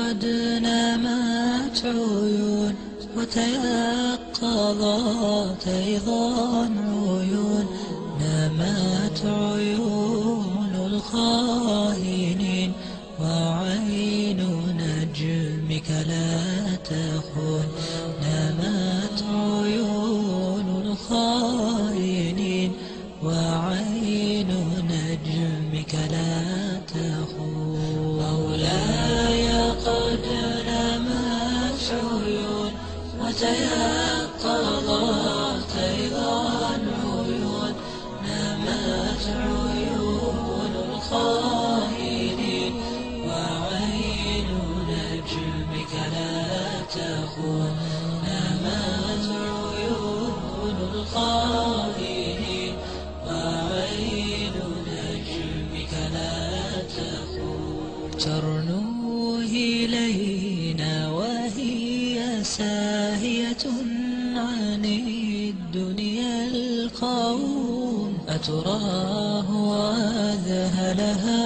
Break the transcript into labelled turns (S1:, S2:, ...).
S1: قد نامت عيون وتيقظت أيضا عيون، نامت عيون الخائنين وعين نجمك لا تخون، نامت عيون الخائنين وعين نجمك لا تخون. مولاي قد نامت عيون وتيقظت أيضا عيون، نامت عيون الخائنين وعين نجمك لا تخون، نامت عيون الخائنين وعين نجمك لا تخون. ترنو إلينا وهي ساهية عن الدنيا القوم، أتراه وأذهلها